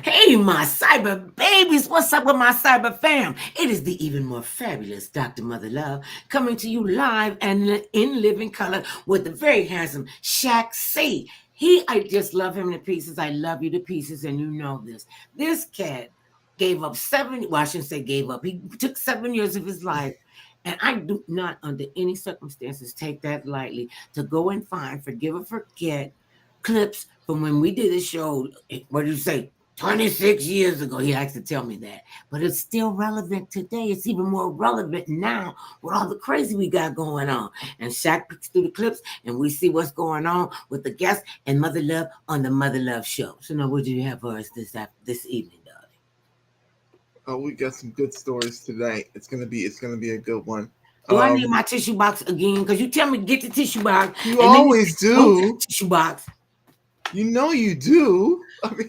Hey, my cyber babies, what's up with my cyber fam? It is the even more fabulous Dr. Mother Love coming to you live and in living color with the very handsome Shaq C. I just love him to pieces. I love you to pieces, and you know this. This cat gave up I shouldn't say gave up. He took 7 years of his life. And I do not, under any circumstances, take that lightly to go and find, forgive or forget, clips from when we did a show. What did you say? 26 years ago, he likes to tell me that. But it's still relevant today. It's even more relevant now with all the crazy we got going on. And Shaq picks through the clips and we see what's going on with the guests and Mother Love on the Mother Love Show. So now what do you have for us this evening, darling? Oh, we got some good stories today. It's gonna be a good one. Do I need my tissue box again? Because you tell me to get the tissue box. You always do. Tissue box. You know you do. I mean,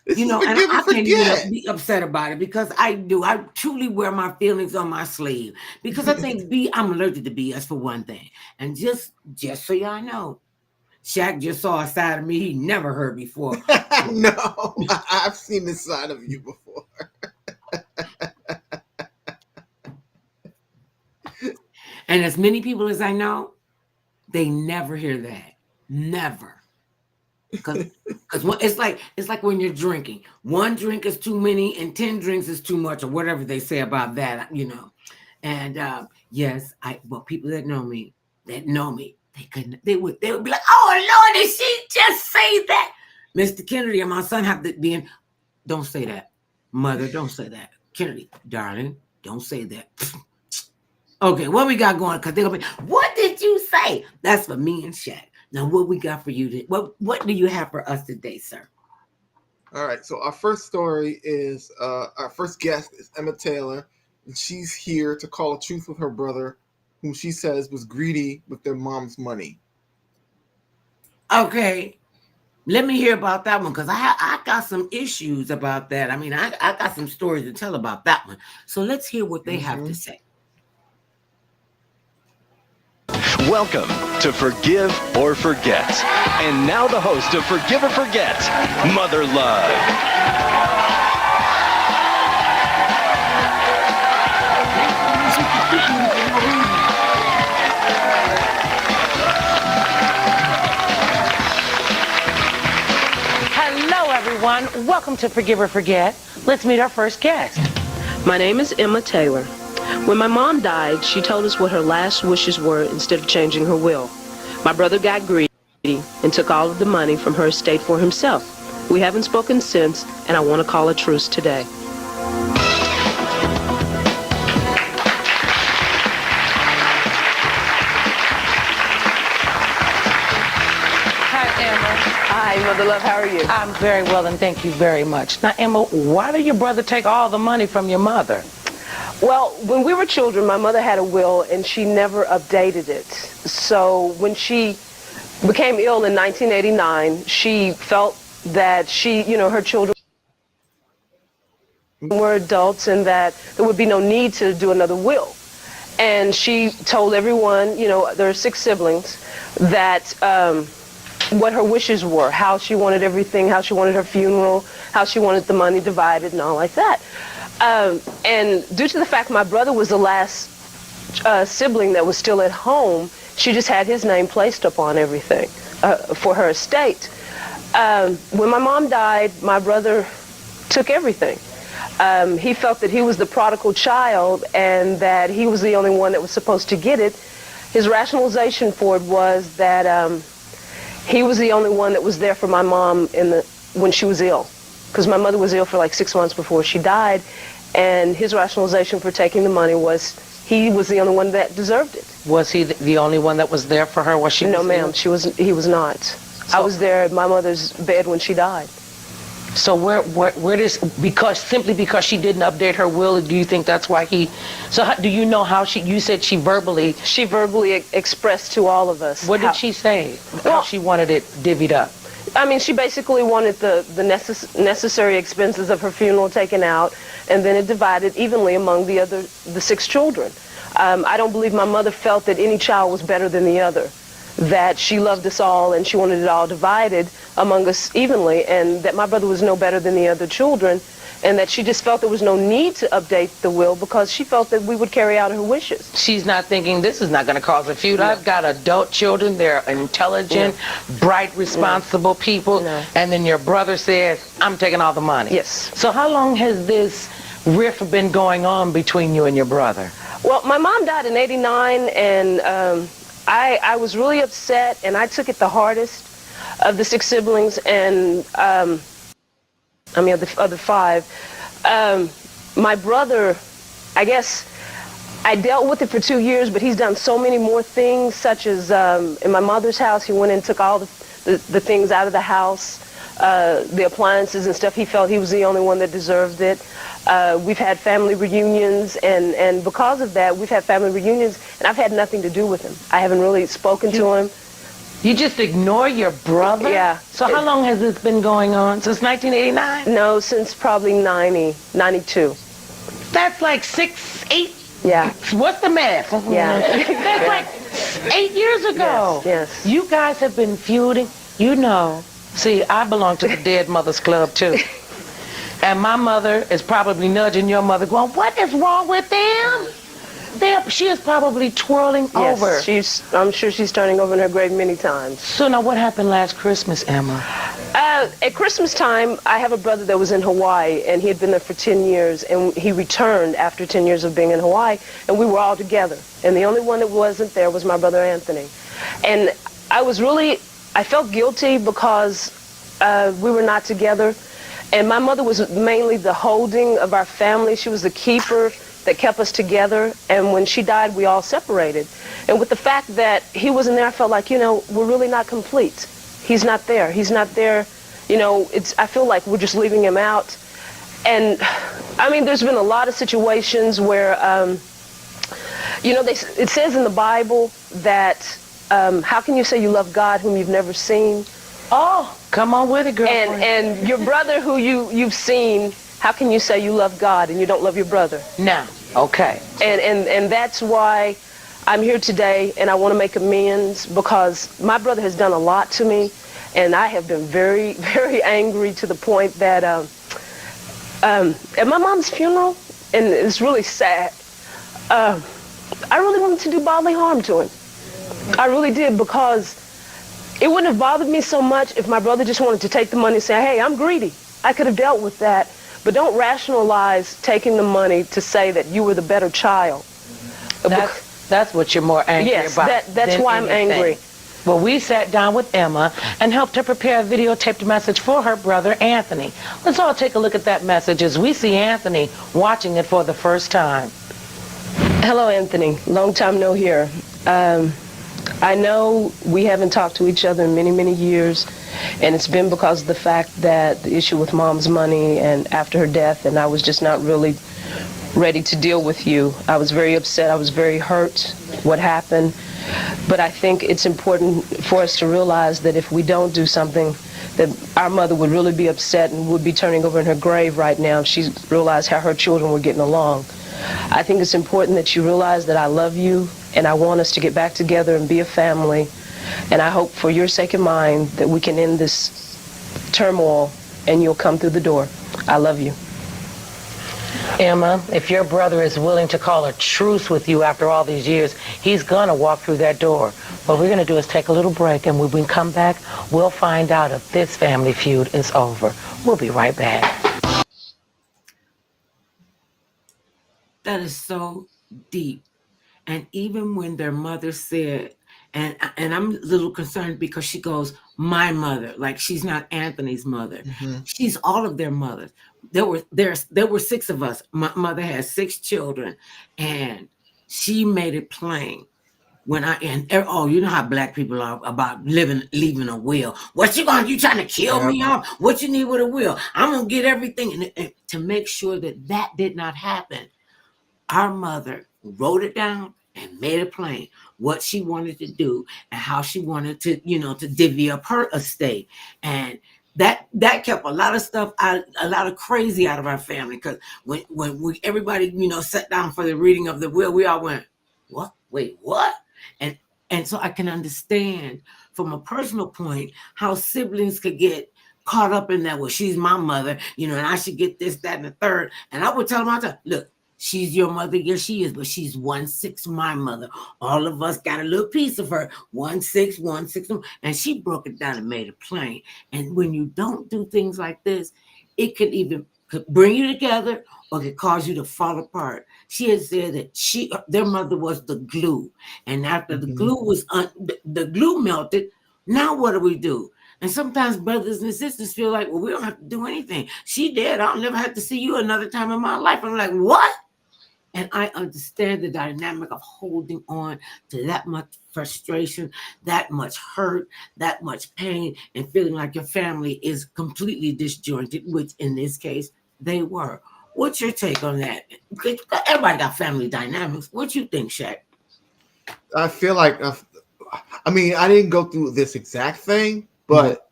and I can't even be upset about it because I do. I truly wear my feelings on my sleeve because I think I'm allergic to BS for one thing. And just so y'all know, Shaq just saw a side of me he never heard before. No, I've seen this side of you before. And as many people as I know, they never hear that. Never. Because it's like when you're drinking. One drink is too many and 10 drinks is too much, or whatever they say about that, And yes, people that know me, they would be like, oh Lord, did she just say that? Mr. Kennedy and my son have to be in. Don't say that. Mother, don't say that. Kennedy, darling, don't say that. Okay, what we got going? Because they're going to be, what did you say? That's for me and Shaq. Now, what we got for you? What do you have for us today, sir? All right, so our first story is, our first guest is Emma Taylor, and she's here to call the truth with her brother, whom she says was greedy with their mom's money. Okay, let me hear about that one, because I got some issues about that. I mean, I got some stories to tell about that one. So let's hear what they have to say. Welcome to Forgive or Forget. And now the host of Forgive or Forget, Mother Love. Hello, everyone. Welcome to Forgive or Forget. Let's meet our first guest. My name is Emma Taylor. When my mom died, she told us what her last wishes were instead of changing her will. My brother got greedy and took all of the money from her estate for himself. We haven't spoken since, and I want to call a truce today. Hi, Emma. Hi, Mother Love. How are you? I'm very well, and thank you very much. Now, Emma, why did your brother take all the money from your mother? Well, when we were children, my mother had a will, and she never updated it. So when she became ill in 1989, she felt that her children were adults and that there would be no need to do another will. And she told everyone, there are 6 siblings, that what her wishes were, how she wanted everything, how she wanted her funeral, how she wanted the money divided and all like that. And due to the fact my brother was the last sibling that was still at home, she just had his name placed upon everything for her estate. When my mom died, my brother took everything. He felt that he was the prodigal child and that he was the only one that was supposed to get it. His rationalization for it was that he was the only one that was there for my mom when she was ill. Because my mother was ill for like 6 months before she died, and his rationalization for taking the money was he was the only one that deserved it. Was he the only one that was there for her? Was she? No, ma'am. He was not. So, I was there at my mother's bed when she died. So where does, simply because she didn't update her will, do you think that's why do you know how you said she verbally expressed to all of us. What did she say? How she wanted it divvied up? I mean, she basically wanted the necessary expenses of her funeral taken out, and then it divided evenly among the 6 children. I don't believe my mother felt that any child was better than the other. that she loved us all and she wanted it all divided among us evenly, and that my brother was no better than the other children, and that she just felt there was no need to update the will because she felt that we would carry out her wishes. She's not thinking this is not going to cause a feud. I've got adult children. They're intelligent, bright, responsible people. And then your brother says, I'm taking all the money. Yes. So how long has this rift been going on between you and your brother? Well, my mom died in '89, and I was really upset, and I took it the hardest of the 6 siblings, and of the 5. My brother, I guess, I dealt with it for 2 years, but he's done so many more things, such as in my mother's house, he went and took all the things out of the house, the appliances and stuff. He felt he was the only one that deserved it. We've had family reunions, and because of that, we've had family reunions, and I've had nothing to do with him. I haven't really spoken to him. You just ignore your brother? Yeah. So how long has this been going on? Since 1989? No, since probably 92. That's like 6, 8. Yeah. What's the math? Yeah. That's like 8 years ago. Yes. You guys have been feuding. You know. See, I belong to the Dead Mothers Club, too. And my mother is probably nudging your mother, going, what is wrong with them? She is probably twirling over. I'm sure she's turning over in her grave many times. So now what happened last Christmas, Emma? At Christmas time, I have a brother that was in Hawaii, and he had been there for 10 years, and he returned after 10 years of being in Hawaii, and we were all together. And the only one that wasn't there was my brother Anthony. And I felt guilty because we were not together. And my mother was mainly the holding of our family. She was the keeper that kept us together, and when she died, we all separated. And with the fact that he wasn't there, I felt like, we're really not complete. He's not there. He's not there. I feel like we're just leaving him out. And, there's been a lot of situations where, it says in the Bible that, how can you say you love God whom you've never seen? Oh, come on with it, girlfriend. And your brother who you've seen, how can you say you love God and you don't love your brother? No. Okay. And that's why I'm here today, and I want to make amends, because my brother has done a lot to me, and I have been very, very angry to the point that at my mom's funeral, and it's really sad, I really wanted to do bodily harm to him. I really did, because it wouldn't have bothered me so much if my brother just wanted to take the money and say, hey, I'm greedy. I could have dealt with that. But don't rationalize taking the money to say that you were the better child. That's what you're more angry about. Yes, that's why I'm angry. Well, we sat down with Emma and helped her prepare a videotaped message for her brother, Anthony. Let's all take a look at that message as we see Anthony watching it for the first time. Hello, Anthony. Long time no hear. I know we haven't talked to each other in many, many years, and it's been because of the fact that the issue with Mom's money and after her death, and I was just not really ready to deal with you. I was very upset. I was very hurt what happened. But I think it's important for us to realize that if we don't do something, that our mother would really be upset and would be turning over in her grave right now if she realized how her children were getting along. I think it's important that you realize that I love you, and I want us to get back together and be a family. And I hope for your sake and mine that we can end this turmoil and you'll come through the door. I love you. Emma, if your brother is willing to call a truce with you after all these years, he's going to walk through that door. What we're going to do is take a little break, and when we come back, we'll find out if this family feud is over. We'll be right back. That is so deep. And even when their mother said, and I'm a little concerned because she goes, my mother, like she's not Anthony's mother. Mm-hmm. She's all of their mothers. There were 6 of us. My mother has 6 children, and she made it plain when you know how black people are about leaving a will. What you trying to kill me off? What you need with a will? I'm gonna get everything, and to make sure that did not happen. Our mother wrote it down and made it plain what she wanted to do and how she wanted to, to divvy up her estate. And that kept a lot of stuff out, a lot of crazy out of our family. Because when everybody, sat down for the reading of the will, we all went, what? Wait, what? And And so I can understand from a personal point how siblings could get caught up in that. Well, she's my mother, and I should get this, that, and the third. And I would tell them all the time, look, she's your mother. Yes, she is, but she's 1/6 my mother. All of us got a little piece of her, 1/6, 1/6. And she broke it down and made it plain. And when you don't do things like this, it could bring you together or could cause you to fall apart. She had said that their mother was the glue. And after the glue the glue melted, now what do? And sometimes brothers and sisters feel like, well, we don't have to do anything. She dead. I'll never have to see you another time in my life. I'm like, what? And I understand the dynamic of holding on to that much frustration, that much hurt, that much pain, and feeling like your family is completely disjointed, which in this case, they were. What's your take on that? Everybody got family dynamics. What you think, Shaq? I feel like, I didn't go through this exact thing, but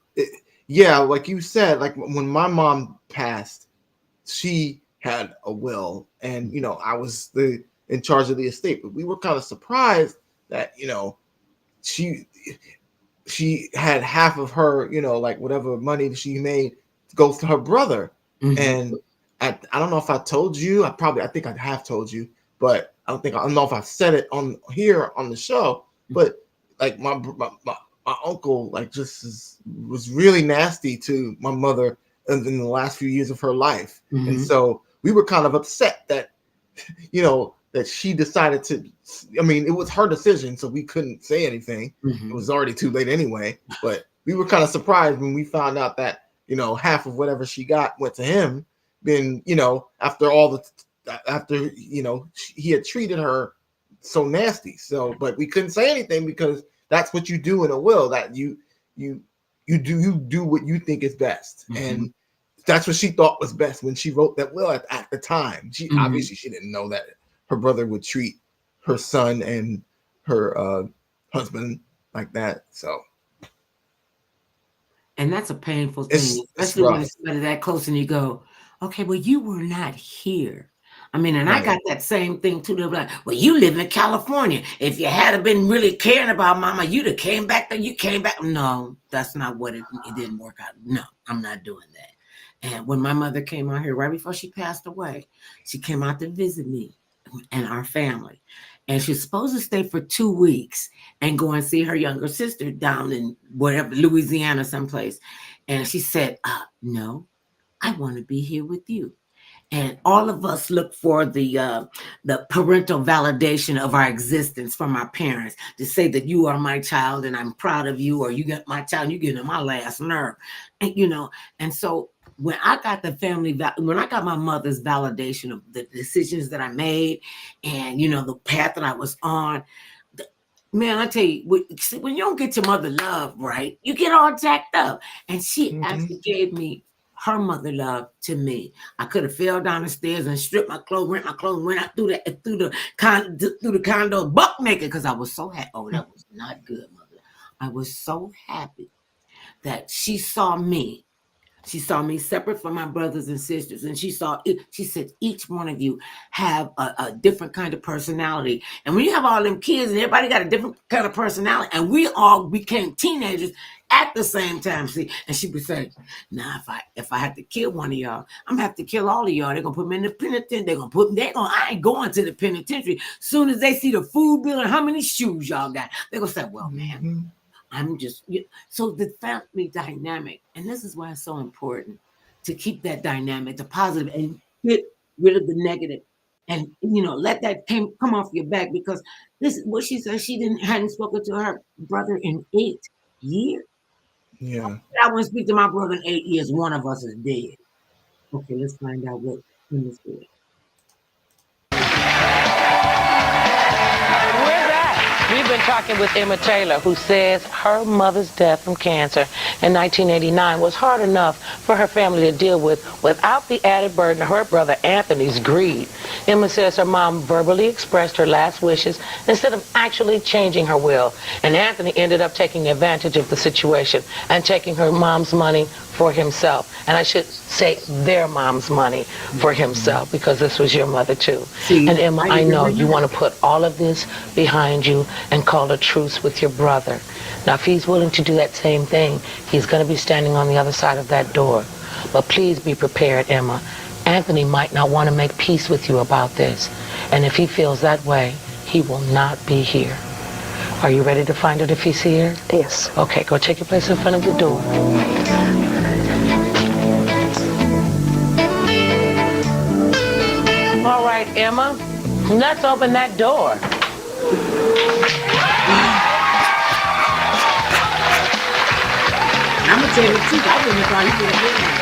yeah, like you said, like when my mom passed, she had a will, and I was in charge of the estate, but we were kind of surprised that she had half of her, like whatever money she made goes to her brother. And I don't know if I told you. I think I have told you, but I don't know if I've said it on here on the show. But like my uncle was really nasty to my mother in the last few years of her life, and so we were kind of upset that that she decided to. It was her decision, so we couldn't say anything. It was already too late anyway. But we were kind of surprised when we found out that half of whatever she got went to him. Then after he had treated her so nasty. So, but we couldn't say anything because that's what you do in a will. That you do what you think is best, and that's what she thought was best when she wrote that will at the time. She obviously she didn't know that her brother would treat her son and her husband like that. So, and that's a painful thing, especially when it's somebody that close and you go, okay, well, you were not here. And I got that same thing too. They're like, well, you live in California. If you had been really caring about mama, you'd have came back. You came back. No, that's not what it didn't work out. No, I'm not doing that. And when my mother came out here right before she passed away, she came out to visit me and our family. And she's supposed to stay for 2 weeks and go and see her younger sister down in whatever, Louisiana, someplace. And she said, no, I want to be here with you. And all of us look for the parental validation of our existence from our parents to say that you are my child and I'm proud of you, or you got my child, you get on my last nerve. And, and so when I got when I got my mother's validation of the decisions that I made and, the path that I was on, man, I tell you, when you don't get your mother love right, you get all jacked up. And she actually gave me her mother love to me. I could have fell down the stairs and stripped my clothes, rent my clothes, went out through the condo buck naked because I was so happy. Oh, that was not good, mother. I was so happy that she saw me. She saw me separate from my brothers and sisters. And she said, each one of you have a different kind of personality. And when you have all them kids and everybody got a different kind of personality, and we all became teenagers at the same time, see, and she would say, nah, if I have to kill one of y'all, I'm gonna have to kill all of y'all. They're gonna put me in the penitentiary. I ain't going to the penitentiary. Soon as they see the food bill and how many shoes y'all got, they're gonna say, well, man, I'm just, so the family dynamic, and this is why it's so important to keep that dynamic, the positive, and get rid of the negative, and let that come off your back, because this is what she said. She hadn't spoken to her brother in 8 years. Yeah, I want to speak to my brother in 8 years. One of us is dead. Okay, let's find out what in this is. We've been talking with Emma Taylor, who says her mother's death from cancer in 1989 was hard enough for her family to deal with without the added burden of her brother Anthony's greed. Emma says her mom verbally expressed her last wishes instead of actually changing her will. And Anthony ended up taking advantage of the situation and taking her mom's money for himself. And I should say their mom's money for himself, because this was your mother too. And Emma, I know you want to put all of this behind you and call a truce with your brother. Now, if he's willing to do that same thing, he's going to be standing on the other side of that door. But please be prepared, Emma. Anthony might not want to make peace with you about this. And if he feels that way, he will not be here. Are you ready to find out if he's here? Yes. Okay, go take your place in front of the door. All right, Emma, let's open that door. I'm gonna tell you the truth. I wouldn't have thought he would have been there.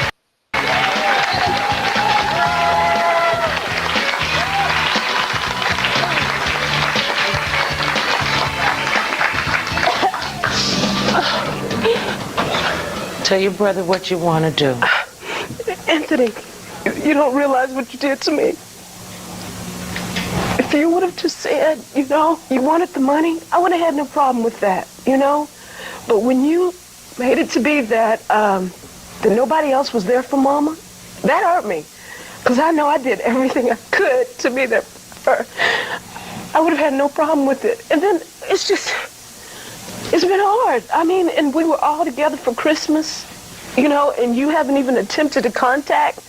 Tell your brother what you want to do. Anthony, you don't realize what you did to me. If you would have just said, you wanted the money, I would have had no problem with that, But when you made it to be that nobody else was there for Mama, that hurt me. Because I know I did everything I could to be there for her. I would have had no problem with it. And then it's been hard. I mean, and we were all together for Christmas, and you haven't even attempted to contact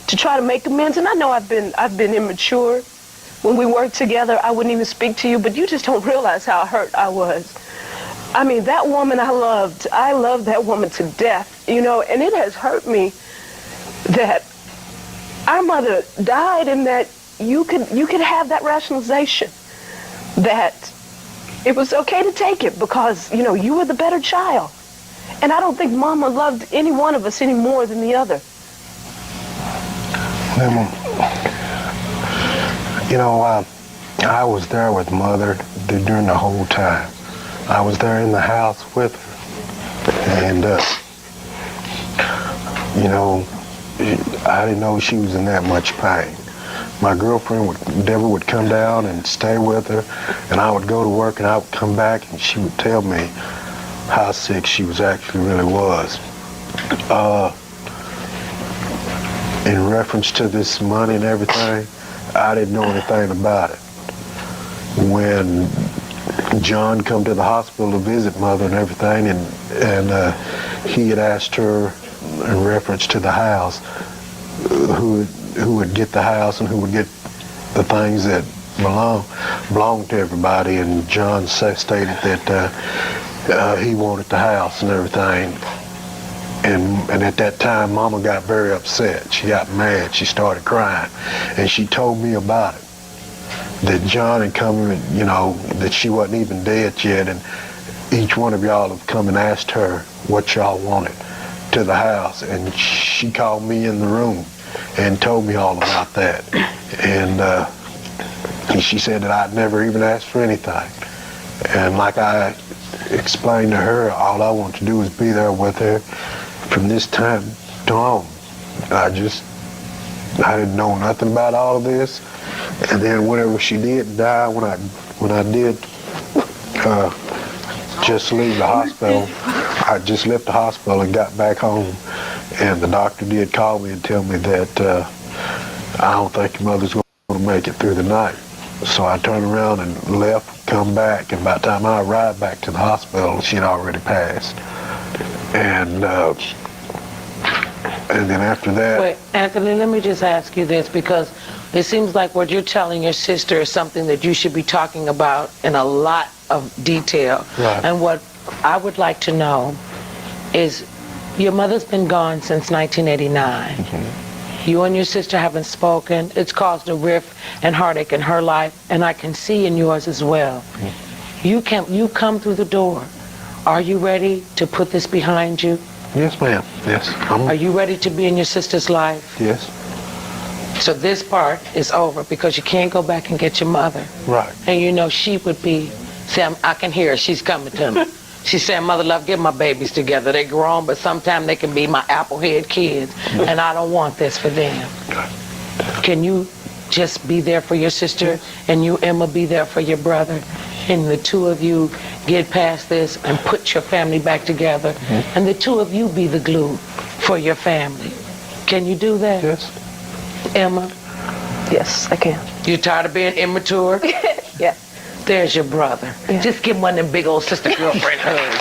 to try to make amends. And I know I've been immature. When we worked together, I wouldn't even speak to you, but you just don't realize how hurt I was. I mean, that woman I loved that woman to death, and it has hurt me that our mother died and that you could have that rationalization that it was okay to take it because, you were the better child. And I don't think Mama loved any one of us any more than the other. I was there with Mother during the whole time. I was there in the house with her. And, I didn't know she was in that much pain. My girlfriend, Deborah, would come down and stay with her, and I would go to work and I would come back and she would tell me how sick she really was. In reference to this money and everything, I didn't know anything about it. When John come to the hospital to visit Mother and everything, and he had asked her in reference to the house, who would get the house and who would get the things that belong to everybody, and John stated that he wanted the house and everything. And at that time, Mama got very upset. She got mad. She started crying. And she told me about it. That John had come, that she wasn't even dead yet. And each one of y'all have come and asked her what y'all wanted to the house. And she called me in the room and told me all about that. And she said that I'd never even asked for anything. And like I explained to her, all I want to do is be there with her from this time on. I didn't know nothing about all of this. And then whenever she did die, when I did just leave the hospital, I just left the hospital and got back home. And the doctor did call me and tell me that I don't think your mother's going to make it through the night. So I turned around and left, come back, and by the time I arrived back to the hospital, she'd already passed. And then after that... Wait, Anthony, let me just ask you this, because it seems like what you're telling your sister is something that you should be talking about in a lot of detail. Right. And what I would like to know is, your mother's been gone since 1989. Mm-hmm. You and your sister haven't spoken. It's caused a rift and heartache in her life, and I can see in yours as well. Mm-hmm. You come through the door. Are you ready to put this behind you? Yes, ma'am. Yes. Are you ready to be in your sister's life? Yes. So this part is over because you can't go back and get your mother. Right. And she would be, Sam, I can hear her. She's coming to me. She's saying, Mother Love, get my babies together. They're grown, but sometimes they can be my applehead kids, and I don't want this for them. Can you just be there for your sister, and you, Emma, be there for your brother, and the two of you get past this and put your family back together, and the two of you be the glue for your family? Can you do that? Yes. Emma? Yes, I can. You tired of being immature? Yeah. There's your brother. Yeah. Just give him one of them big old sister girlfriend hugs.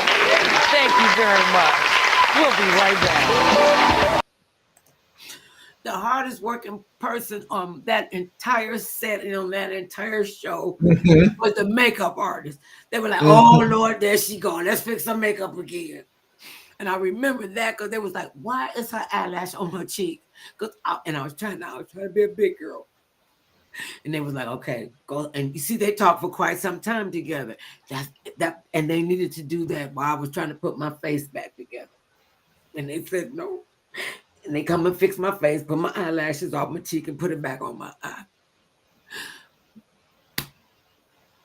Thank you very much. We'll be right back. The hardest working person on that entire set and on that entire show Mhm. was the makeup artist. They were like, Mhm. "Oh Lord, there she go. Let's fix her makeup again." And I remember that because they was like, "Why is her eyelash on her cheek?" And I was trying to be a big girl. And they was like, "Okay, go." And you see, they talked for quite some time together. And they needed to do that while I was trying to put my face back together. And they said no. And they come and fix my face, put my eyelashes off my cheek, and put it back on my eye.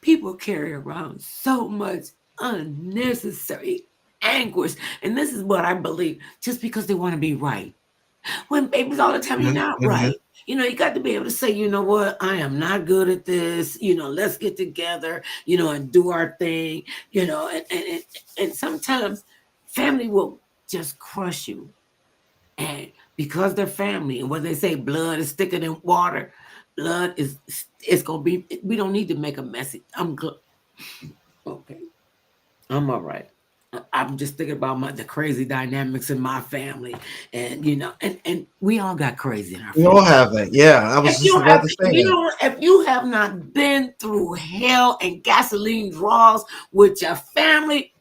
People carry around so much unnecessary anguish. And this is what I believe, just because they want to be right. When babies all the time, you're not right. You know, you got to be able to say, you know what, I am not good at this. You know, let's get together, you know, and do our thing, you know, and sometimes family will just crush you. And because they're family, and what they say, blood is thicker than water, blood is, it's going to be, we don't need to make a messy. Okay. I'm all right. I'm just thinking about the crazy dynamics in my family, and you know, and we all got crazy in our We family. all have that. Yeah, I was just about to say that. If you have not been through hell and gasoline draws with your family,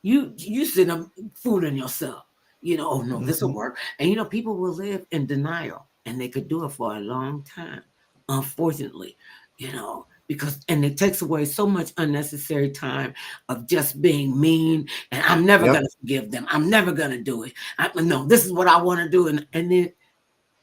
you sit them fooling yourself. You know, oh no, this will work. And you know, people will live in denial, and they could do it for a long time. Unfortunately, you know, and it takes away so much unnecessary time of just being mean. And I'm never Yep. gonna forgive them. I'm never gonna do it. No, this is what I want to do, and then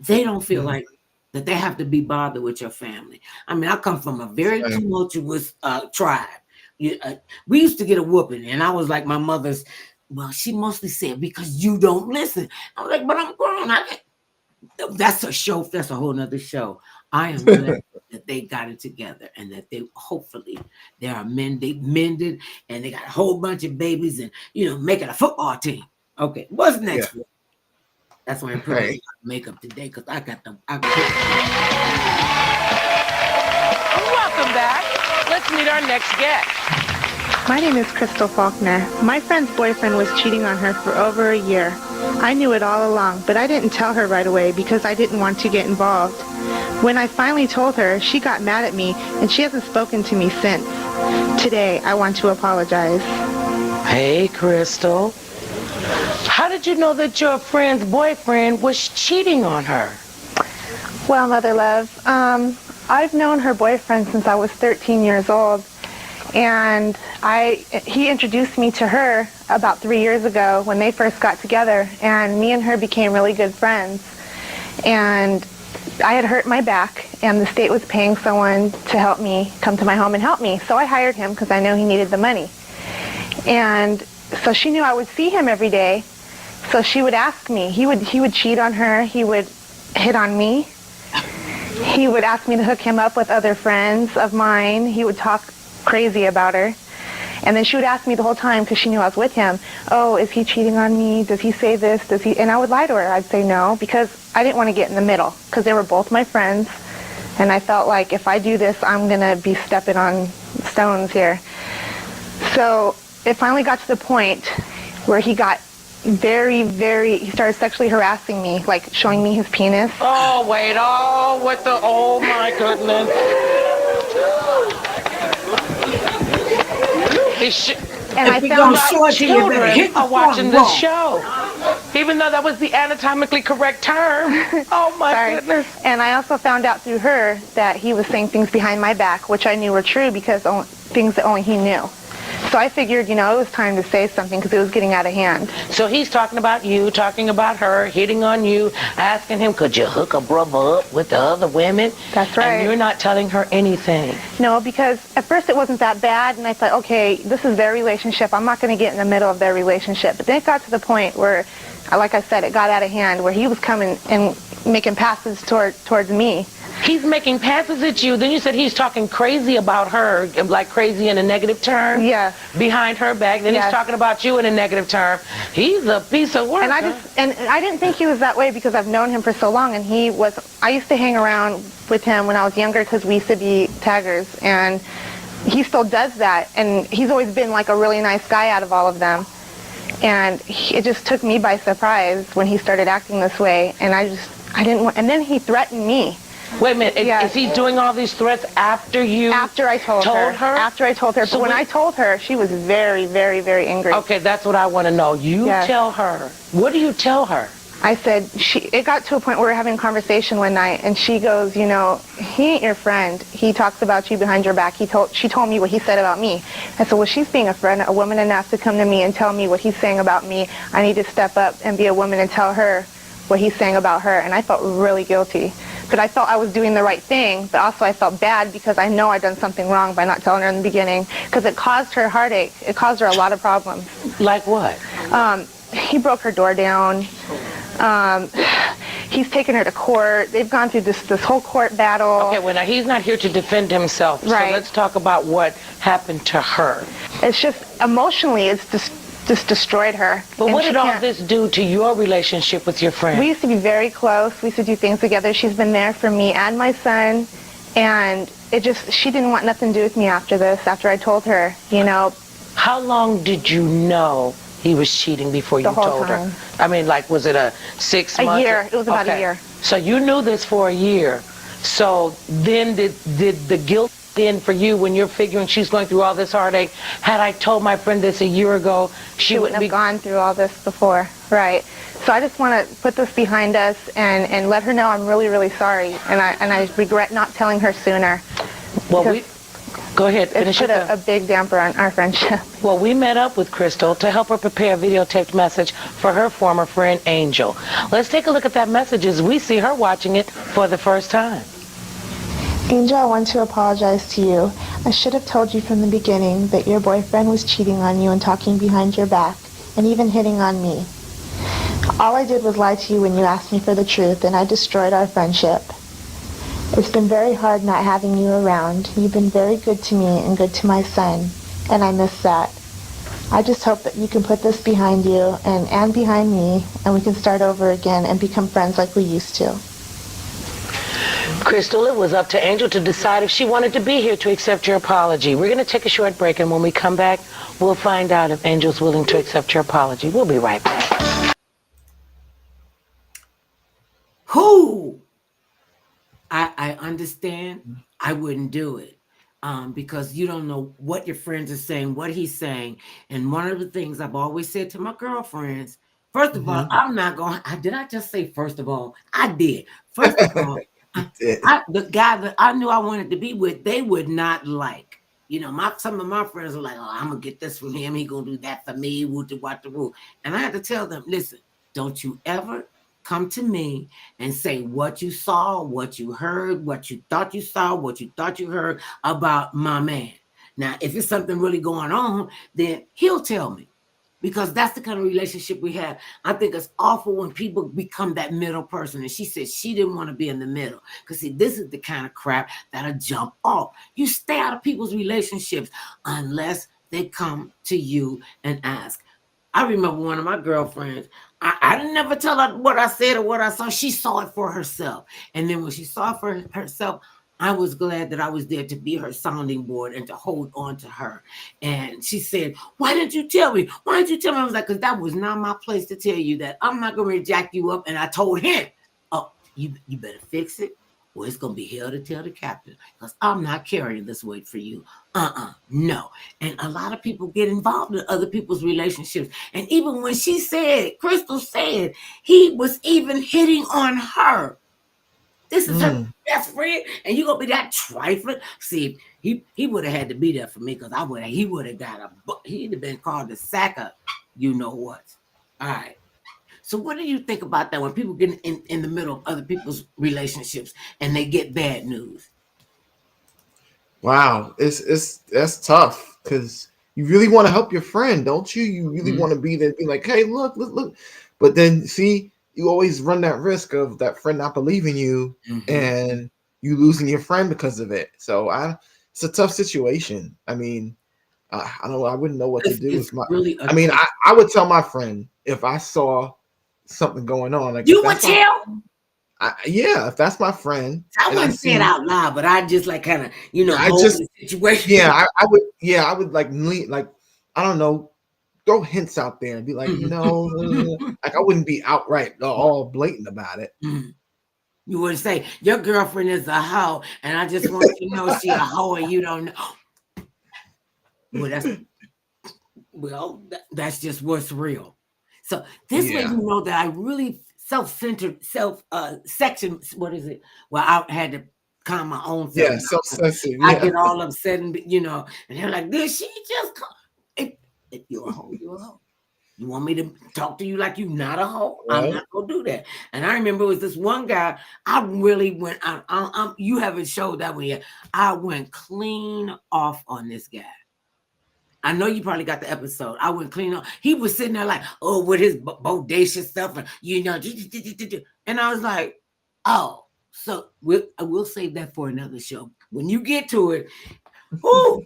they don't feel like that they have to be bothered with your family. I mean, I come from a very Same. tumultuous tribe. We used to get a whooping, and I was like my mother's. Well, she mostly said because you don't listen. I was like, but I'm grown. That's a show. That's a whole nother show. I am glad that they got it together, and that they hopefully there are men they mended, and they got a whole bunch of babies, and you know, making a football team. Okay, what's next? Yeah. That's why I'm putting Right. makeup today, because I got them. Welcome back. Let's meet our next guest. My name is Crystal Faulkner. My friend's boyfriend was cheating on her for over a year. I knew it all along, but I didn't tell her right away because I didn't want to get involved. When I finally told her, she got mad at me, and she hasn't spoken to me since. Today, I want to apologize. Hey, Crystal. How did you know that your friend's boyfriend was cheating on her? Well, Mother Love, I've known her boyfriend since I was 13 years old. And he introduced me to her about 3 years ago when they first got together, and me and her became really good friends. And I had hurt my back, and the state was paying someone to help me come to my home and help me. So I hired him because I know he needed the money. And so she knew I would see him every day. So she would ask me. He would cheat on her. He would hit on me. He would ask me to hook him up with other friends of mine. He would talk crazy about her. And then she would ask me the whole time, because she knew I was with him, oh, is he cheating on me? Does he say this? Does he? And I would lie to her. I'd say no, because I didn't want to get in the middle, because they were both my friends. And I felt like if I do this, I'm going to be stepping on stones here. So it finally got to the point where he got he started sexually harassing me, like showing me his penis. Oh, wait. Oh, my goodness. And I found out children are watching this show, even though that was the anatomically correct term. Oh my goodness. And I also found out through her that he was saying things behind my back, which I knew were true because things that only he knew. So I figured, it was time to say something because it was getting out of hand. So he's talking about you, talking about her, hitting on you, asking him, could you hook a brother up with the other women? That's right. And you're not telling her anything. No, because at first it wasn't that bad, and I thought, okay, this is their relationship. I'm not going to get in the middle of their relationship. But then it got to the point where, like I said, it got out of hand, where he was coming and making passes towards me. He's making passes at you. Then you said he's talking crazy about her, like crazy in a negative term. Yeah. Behind her back. Then he's talking about you in a negative term. He's a piece of work. And I didn't think he was that way because I've known him for so long. And I used to hang around with him when I was younger because we used to be taggers. And he still does that, and he's always been like a really nice guy out of all of them. And it just took me by surprise when he started acting this way, and I didn't want, and then he threatened me. Wait a minute, is he doing all these threats after you After I told her? After I told her. So but when I told her, she was very, very, very angry. Okay, that's what I want to know. You tell her. What do you tell her? I said, it got to a point where we were having a conversation one night, and she goes, you know, he ain't your friend. He talks about you behind your back. She told me what he said about me. I said, well, she's being a friend, a woman enough to come to me and tell me what he's saying about me. I need to step up and be a woman and tell her what he's saying about her. And I felt really guilty. But I felt I was doing the right thing, but also I felt bad because I know I'd done something wrong by not telling her in the beginning, because it caused her heartache. It caused her a lot of problems. Like what? He broke her door down. He's taken her to court. They've gone through this whole court battle. Okay, well, now he's not here to defend himself. Right. So let's talk about what happened to her. It's just, emotionally, it's just destroyed her. But And what she did all can't- this do to your relationship with your friend? We used to be very close. We used to do things together. She's been there for me and my son. And she didn't want nothing to do with me after this, after I told her, you know. How long did you know he was cheating before you The whole told time. her? I mean, like, was it a 6 months? A year. It was about a year. So you knew this for a year. So then did the guilt in for you when you're figuring she's going through all this heartache? Had I told my friend this a year ago, she wouldn't have gone through all this before. Right. So I just want to put this behind us and let her know I'm really, really sorry. And I regret not telling her sooner. Well, go ahead. It put a big damper on our friendship. Well, we met up with Crystal to help her prepare a videotaped message for her former friend, Angel. Let's take a look at that message as we see her watching it for the first time. Angel, I want to apologize to you. I should have told you from the beginning that your boyfriend was cheating on you and talking behind your back, and even hitting on me. All I did was lie to you when you asked me for the truth, and I destroyed our friendship. It's been very hard not having you around. You've been very good to me and good to my son, and I miss that. I just hope that you can put this behind you and behind me, and we can start over again and become friends like we used to. Crystal, it was up to Angel to decide if she wanted to be here to accept your apology. We're going to take a short break, and when we come back, we'll find out if Angel's willing to accept your apology. We'll be right back. Who? I understand. I wouldn't do it because you don't know what your friends are saying, what he's saying. And one of the things I've always said to my girlfriends, first of all, I'm not going, did I just say first of all? I did. First of all, the guy that I knew I wanted to be with, they would not like. You know, some of my friends are like, oh, I'm going to get this from him. He going to do that for me. What the rule. And I had to tell them, listen, don't you ever come to me and say what you saw, what you heard, what you thought you saw, what you thought you heard about my man. Now, if it's something really going on, then he'll tell me, because that's the kind of relationship we have. I think it's awful when people become that middle person. And she said she didn't want to be in the middle, because see, this is the kind of crap that'll jump off. You stay out of people's relationships unless they come to you and ask. I remember one of my girlfriends, I didn't never tell her what I said or what I saw. She saw it for herself. And then when she saw it for herself, I was glad that I was there to be her sounding board and to hold on to her. And she said, why didn't you tell me? Why didn't you tell me? I was like, because that was not my place to tell you that. I'm not going to jack you up. And I told him, oh, you better fix it, or it's going to be hell to tell the captain, because I'm not carrying this weight for you. No. And a lot of people get involved in other people's relationships. And even when she said, Crystal said, he was even hitting on her. This is her best friend, and you gonna be that trifling? See, he would have had to be there for me, because he would have got he'd have been called the sack of you know what. All right. So what do you think about that when people get in the middle of other people's relationships and they get bad news? Wow, that's tough, because you really want to help your friend, don't you? You really want to be there, be like, hey, look. But then see, you always run that risk of that friend not believing you and you losing your friend because of it. So it's a tough situation. I mean, I don't know. I wouldn't know what to do. I would tell my friend if I saw something going on. Like, you would tell? Yeah, if that's my friend, I and I wouldn't say it see, out loud, but I just like kind of, you know, I hold just, the situation. yeah, I would like lean, like, I don't know, throw hints out there and be like, like I wouldn't be outright all blatant about it. You would say your girlfriend is a hoe, and I just want you to know she a hoe, and you don't know. That's just what's real. So this way, Yeah. you know that I really self-centered, section. What is it? Well, I had to calm my own self. Yeah, self-censored. I Yeah. get all upset, and and they're like, "Did she just call?" If you're a hoe, you're a hoe. You want me to talk to you like you not a hoe? I'm not gonna do that. And I remember it was this one guy. I really went. You haven't showed that one yet. I went clean off on this guy. I know you probably got the episode. I went clean off. He was sitting there like, oh, with his bodacious stuff, and and I was like, oh, so we'll save that for another show. When you get to it, ooh,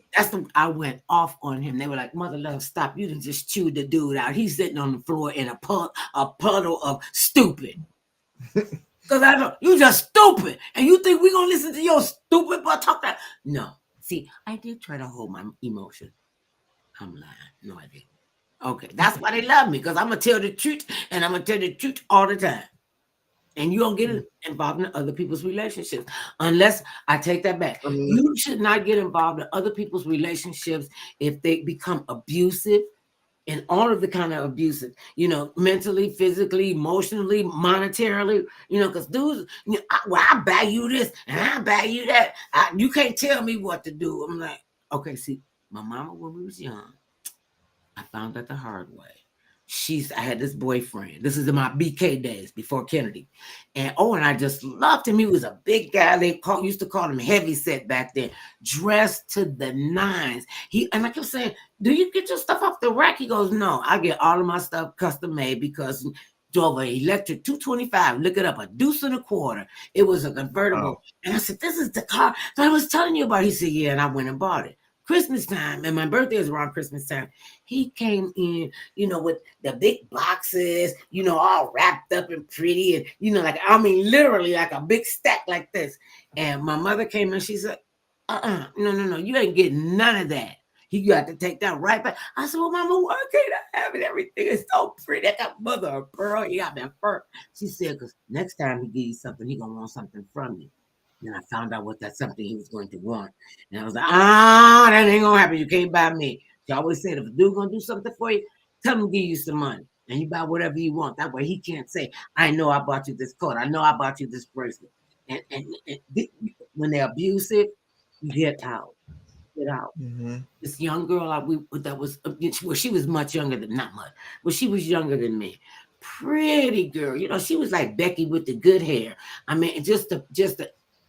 I went off on him. They were like, Mother Love, stop. You done just chewed the dude out. He's sitting on the floor in a puddle of stupid. Because I know you just stupid. And you think we're gonna listen to your stupid butt talk that? No. See, I did try to hold my emotion. I'm lying. No, I didn't. Okay. That's why they love me, because I'm gonna tell the truth, and I'm gonna tell the truth all the time. And you don't get involved in other people's relationships unless I take that back. You should not get involved in other people's relationships if they become abusive, and all of the kind of abusive, mentally, physically, emotionally, monetarily, because dudes, I buy you this and I buy you that. You can't tell me what to do. I'm like, okay, see, my mama, when we was young, I found out the hard way. I had this boyfriend. This is in my BK days before Kennedy. And I just loved him. He was a big guy. They used to call him heavy set back then, dressed to the nines. And I kept saying, do you get your stuff off the rack? He goes, no, I get all of my stuff custom made because drove an electric 225. Look it up, a deuce and a quarter. It was a convertible. Oh. And I said, this is the car that I was telling you about. He said, yeah, and I went and bought it. Christmas time, and my birthday is around Christmas time. He came in, with the big boxes, all wrapped up and pretty, and literally like a big stack like this. And my mother came in, she said, no, you ain't getting none of that. You got to take that right back. I said, well, Mama, why can't I have it? Everything is so pretty. I got mother of pearl. You got that fur. She said, because next time he gives you something, he gonna want something from you. And I found out what that's something he was going to want. And I was like, that ain't gonna happen. You can't buy me. She always said, if a dude gonna do something for you, tell him to give you some money. And you buy whatever you want. That way he can't say, I know I bought you this coat. I know I bought you this bracelet. And when they're abusive, you get out. Get out. Mm-hmm. This young girl she was much younger than, not much, but she was younger than me. Pretty girl. She was like Becky with the good hair.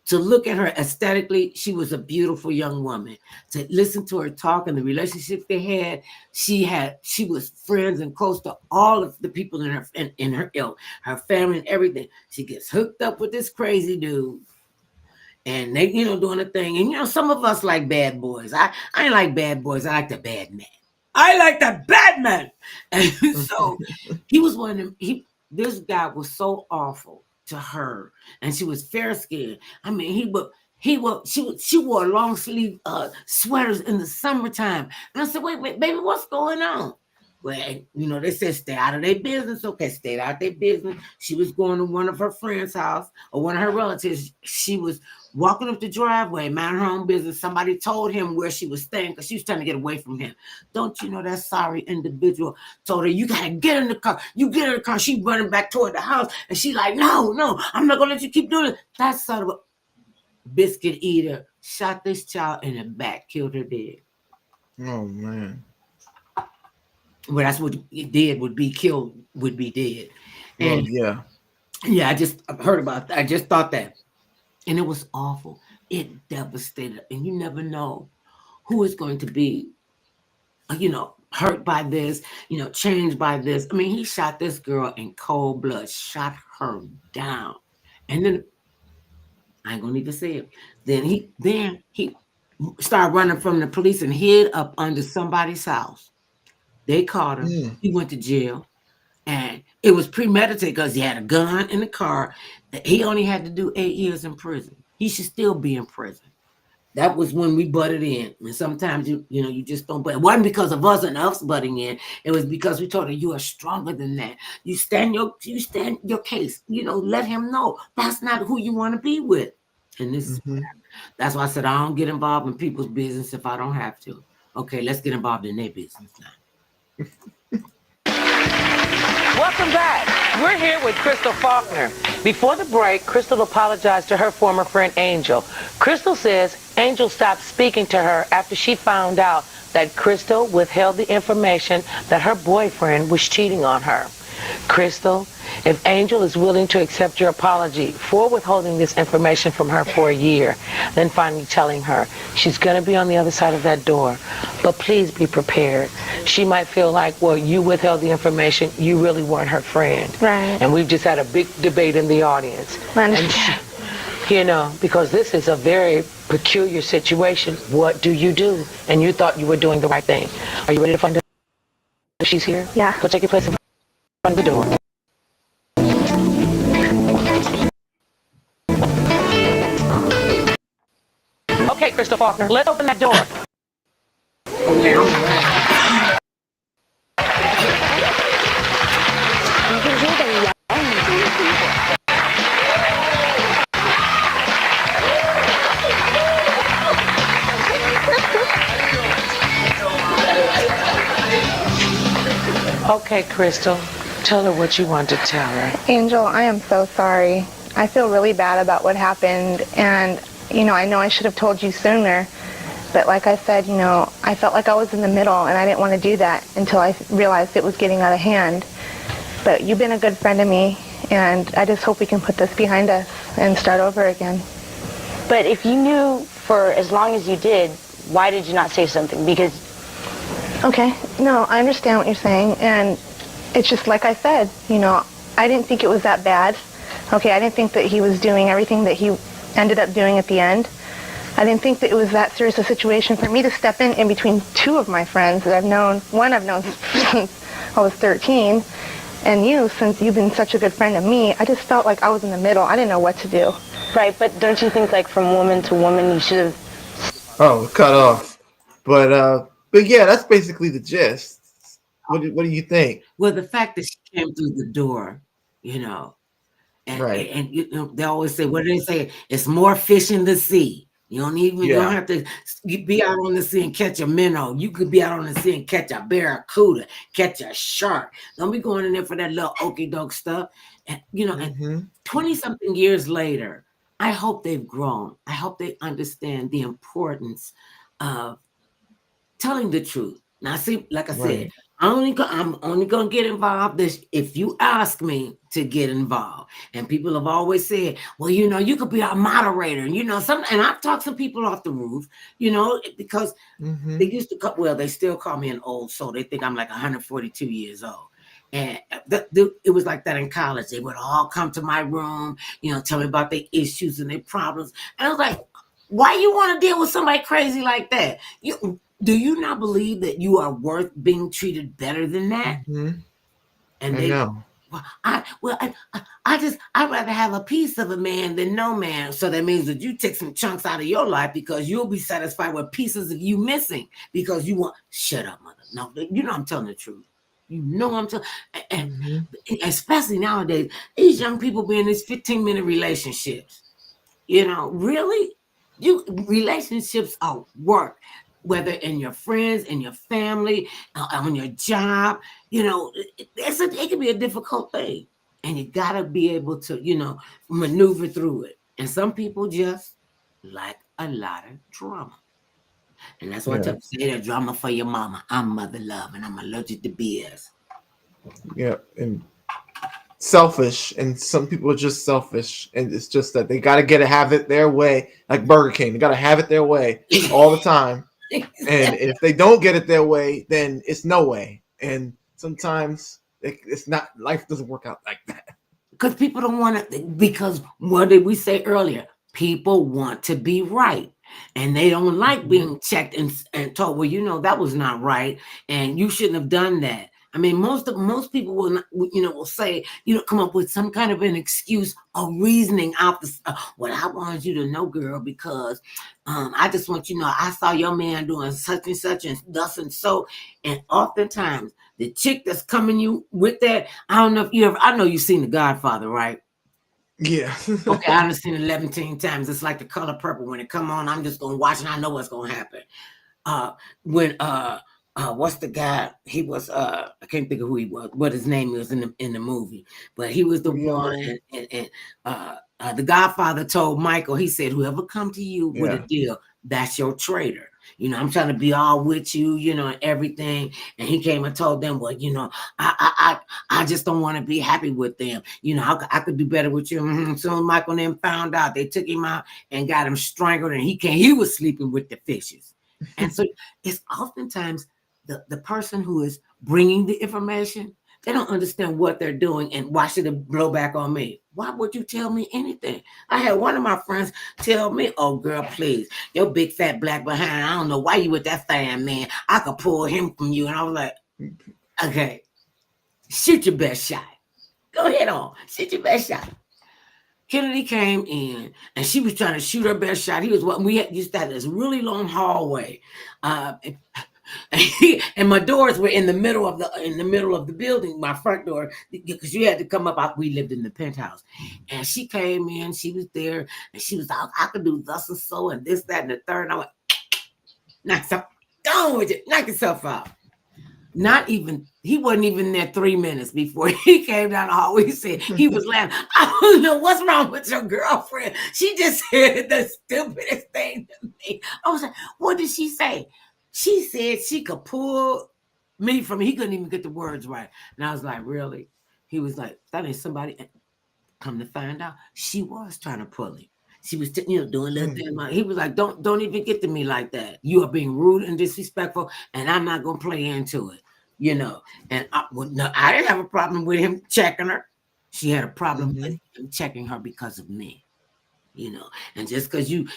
To look at her aesthetically, she was a beautiful young woman. To listen to her talk and the relationship they had, she was friends and close to all of the people in her ilk, her family and everything. She gets hooked up with this crazy dude, and they, doing a thing. And some of us like bad boys. I ain't like bad boys. I like the bad man. I like the bad man. And so he was one of them. This guy was so awful to her, and she was fair skinned. She wore long sleeve sweaters in the summertime. And I said, wait, baby, what's going on? Well, they said stay out of their business. Okay, stayed out of their business. She was going to one of her friends' house or one of her relatives. She was walking up the driveway, minding her own business. Somebody told him where she was staying because she was trying to get away from him. Don't you know that sorry individual told her, you got to get in the car. You get in the car. She running back toward the house. And she like, no, I'm not going to let you keep doing it. That son of a biscuit eater shot this child in the back, killed her dead. Oh, man. Well, that's what it did, would be killed, would be dead. And yeah, I just heard about that. I just thought that. And it was awful. It devastated. And you never know who is going to be, hurt by this, changed by this. He shot this girl in cold blood, shot her down. And then, I ain't gonna need to say it. Then he started running from the police and hid up under somebody's house. They caught him. He went to jail. And it was premeditated because he had a gun in the car. He only had to do 8 years in prison. He should still be in prison. That was when we butted in. And sometimes you just don't. But it wasn't because of us and us butting in. It was because we told her you are stronger than that. You stand your case. Let him know that's not who you want to be with. And this that's why I said I don't get involved in people's business if I don't have to. Okay, let's get involved in their business now. Welcome back. We're here with Crystal Faulkner. Before the break, Crystal apologized to her former friend Angel. Crystal says Angel stopped speaking to her after she found out that Crystal withheld the information that her boyfriend was cheating on her. Crystal, if Angel is willing to accept your apology for withholding this information from her for a year, then finally telling her she's going to be on the other side of that door, but please be prepared. She might feel like, well, you withheld the information, you really weren't her friend. Right. And we've just had a big debate in the audience. Because this is a very peculiar situation. What do you do? And you thought you were doing the right thing. Are you ready to find out if she's here? Yeah. Go take your place in front of the door. Okay, Crystal Faulkner, let's open that door. Okay, Crystal, tell her what you want to tell her. Angel, I am so sorry. I feel really bad about what happened, and I know I should have told you sooner, but like I said, I felt like I was in the middle, and I didn't want to do that until I realized it was getting out of hand. But you've been a good friend to me, and I just hope we can put this behind us and start over again. But if you knew for as long as you did, why did you not say something? Because... Okay, no, I understand what you're saying, and it's just like I said, I didn't think it was that bad. Okay, I didn't think that he was doing everything that he ended up doing at the end. I didn't think that it was that serious a situation for me to step in between two of my friends that I've known. One I've known since I was 13, and you, since you've been such a good friend of me, I just felt like I was in the middle. I didn't know what to do. Right, but don't you think, like, from woman to woman, you should have... Oh, cut off. But yeah, that's basically the gist. What do you think? Well, the fact that she came through the door, and, right. And they always say, what do they say? It's more fish in the sea. You don't have to be out on the sea and catch a minnow. You could be out on the sea and catch a barracuda, catch a shark. Don't be going in there for that little okey doke stuff. And and 20-something years later, I hope they've grown. I hope they understand the importance of telling the truth. Now, see, like I said, I'm only gonna get involved if you ask me to get involved. And people have always said, well, you could be our moderator. And I've talked some people off the roof, because they used to they still call me an old soul. They think I'm like 142 years old. And it was like that in college. They would all come to my room, tell me about their issues and their problems. And I was like, why you want to deal with somebody crazy like that? Do you not believe that you are worth being treated better than that? And they know. I'd rather have a piece of a man than no man. So that means that you take some chunks out of your life because you'll be satisfied with pieces of you missing because you want. Shut up, mother. No, I'm telling the truth. I'm telling. And especially nowadays, these young people be in these 15-minute relationships. Really, relationships are work. Whether in your friends, in your family, on your job, it can be a difficult thing. And you got to be able to, maneuver through it. And some people just like a lot of drama. And that's why I tell you, say that drama for your mama. I'm mother love and I'm allergic to BS. Yeah, and selfish. And some people are just selfish. And it's just that they got to have it their way, like Burger King. They got to have it their way all the time. And if they don't get it their way, then it's no way. And sometimes it's not. Life doesn't work out like that. Because people don't want to. Because what did we say earlier? People want to be right, and they don't like being checked and told. Well, that was not right, and you shouldn't have done that. I mean, most people will not, will say, come up with some kind of an excuse or reasoning out the. Well, I wanted you to know, girl, because I just want you to know I saw your man doing such and such and thus and so, and oftentimes the chick that's coming you with that, I don't know if you ever. I know you've seen The Godfather, right? Yeah. Okay, I've seen it 11 times. It's like The Color Purple. When it come on, I'm just gonna watch and I know what's gonna happen. When what's the guy? He was I can't think of who he was, what his name was in the movie, but he was the one. And the Godfather told Michael, he said, "Whoever come to you with a deal, that's your traitor. I'm trying to be all with you, and everything." And he came and told them, "Well, I just don't want to be happy with them. I could do better with you." Soon Michael and them found out, they took him out and got him strangled, and he was sleeping with the fishes. And so it's oftentimes the person who is bringing the information, they don't understand what they're doing, and why should it blow back on me? Why would you tell me anything? I had one of my friends tell me, "Oh, girl, please, your big fat black behind, I don't know why you with that fan man. I could pull him from you." And I was like, okay, shoot your best shot. Go ahead on, shoot your best shot. Kennedy came in and she was trying to shoot her best shot. We used to have this really long hallway. And my doors were in the middle of the building, my front door, because you had to come up. We lived in the penthouse, and she came in. She was there, and she was like, "I could do thus and so, and this, that, and the third." And I went, "Knock yourself, go with it, knock yourself out." He wasn't even there 3 minutes before he came down the hallway. He said he was laughing. "I don't know what's wrong with your girlfriend. She just said the stupidest thing to me." I was like, "What did she say?" She said she could pull me from. He couldn't even get the words right. And I was like, "Really?" He was like, "That ain't somebody." Come to find out, she was trying to pull him. She was, doing little things. He was like, don't even get to me like that. You are being rude and disrespectful, and I'm not going to play into it, And I didn't have a problem with him checking her. She had a problem with him checking her because of me. And just because you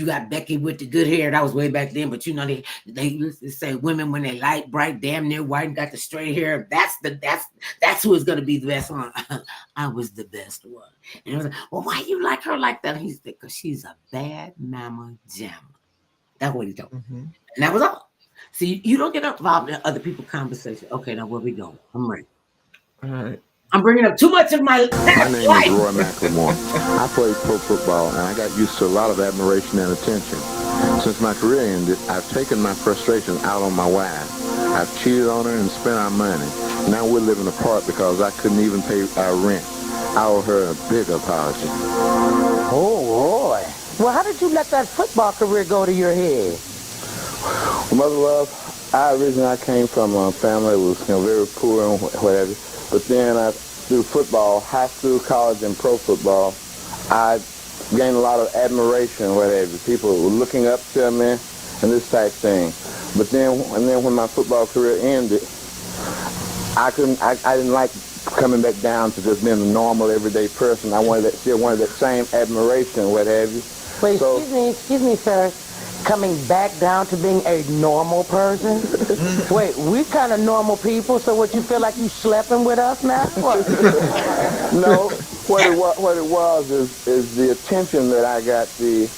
got Becky with the good hair, that was way back then, but they used to say women when they light, bright, damn near white and got the straight hair, that's who is going to be the best one. I was the best one. And I was like, "Well, why you like her like that?" And he said, "Because she's a bad mama jamma." That's what he told me. And that was all. See, you don't get involved in other people's conversation. Okay, now where we going? I'm ready. All right. I'm bringing up too much of my My name life. is Roy McLemore. I played pro football, and I got used to a lot of admiration and attention. Since my career ended, I've taken my frustration out on my wife. I've cheated on her and spent our money. Now we're living apart because I couldn't even pay our rent. I owe her a big apology. Oh, Roy. Well, how did you let that football career go to your head? Mother love, I came from a family that was very poor and whatever. But then through football, high school, college, and pro football, I gained a lot of admiration, whatever. People were looking up to me and this type thing. But then when my football career ended, I didn't like coming back down to just being a normal, everyday person. I still wanted that same admiration, what have you. Wait, excuse me, sir. Coming back down to being a normal person? Wait, we kind of normal people, so what, you feel like you schlepping with us now? What? No, what it was is the attention that I got, the